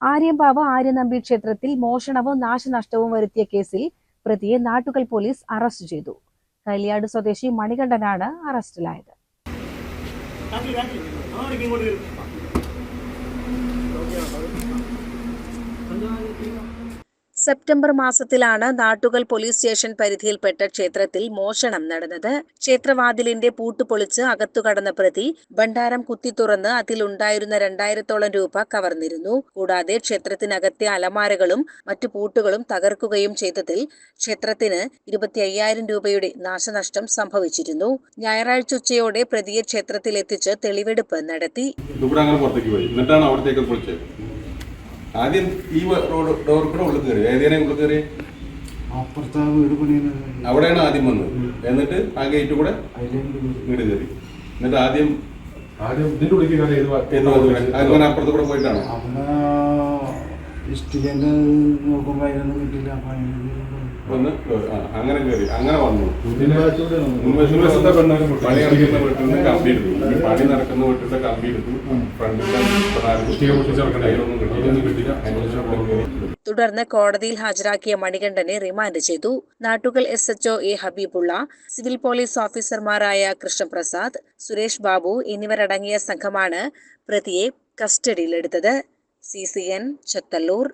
ആര്യമ്പാവ് ആര്യനമ്പി ക്ഷേത്രത്തിൽ മോഷണവും നാശനഷ്ടവും വരുത്തിയ കേസിൽ പ്രതിയെ നാട്ടുകൽ പോലീസ് അറസ്റ്റ് ചെയ്തു. കല്യാട് സ്വദേശി മണികണ്ഠനാണ് അറസ്റ്റിലായത്. സെപ്റ്റംബർ മാസത്തിലാണ് നാട്ടുകൽ പോലീസ് സ്റ്റേഷൻ പരിധിയിൽപ്പെട്ട ക്ഷേത്രത്തിൽ മോഷണം നടന്നത്. ക്ഷേത്രവാതിലിന്റെ പൂട്ട് പൊളിച്ച് അകത്തു കടന്ന പ്രതി ഭണ്ഡാരം കുത്തി തുറന്ന് അതിലുണ്ടായിരുന്ന 2000-ഓളം രൂപ കവർന്നിരുന്നു. കൂടാതെ ക്ഷേത്രത്തിനകത്തെ അലമാരകളും മറ്റു പൂട്ടുകളും തകർക്കുകയും ചെയ്തതിൽ ക്ഷേത്രത്തിന് 25,000 രൂപയുടെ നാശനഷ്ടം സംഭവിച്ചിരുന്നു. ഞായറാഴ്ച ഉച്ചയോടെ പ്രതിയെ ക്ഷേത്രത്തിലെത്തിച്ച് തെളിവെടുപ്പ് നടത്തി. ആദ്യം ഈ ഡോർ കൂടെ ഉള്ളിൽ കയറി. ഏതിനെ ഉള്ളിൽ കയറി? അവിടെയാണ് ആദ്യം വന്നത്. എന്നിട്ട് ആ ഗേറ്റ് കൂടെ വീട് കയറി. എന്നിട്ട് ആദ്യം ഇതിന്റെ ഉള്ളിൽ അങ്ങനെ അപ്പുറത്ത് കൂടെ പോയിട്ടാണ് ഒന്ന് അങ്ങനെ കയറി. അങ്ങനെ വന്നു. മുൻവശത്തെ പണി നടക്കുന്ന വീട്ടിൽ നിന്ന് കമ്പി എടുത്തു. പണി നടക്കുന്ന വീട്ടിലെ കമ്പി എടുത്തു. തുടർന്ന് കോടതിയിൽ ഹാജരാക്കിയ മണികണ്ഠനെ റിമാൻഡ് ചെയ്തു. Nattukal SHO A Habeebulla, civil police ഓഫീസർമാരായ കൃഷ്ണപ്രസാദ്, സുരേഷ് ബാബു എന്നിവരടങ്ങിയ സംഘമാണ് പ്രതിയെ കസ്റ്റഡിയിലെടുത്തത്. CCN ചത്തല്ലൂർ.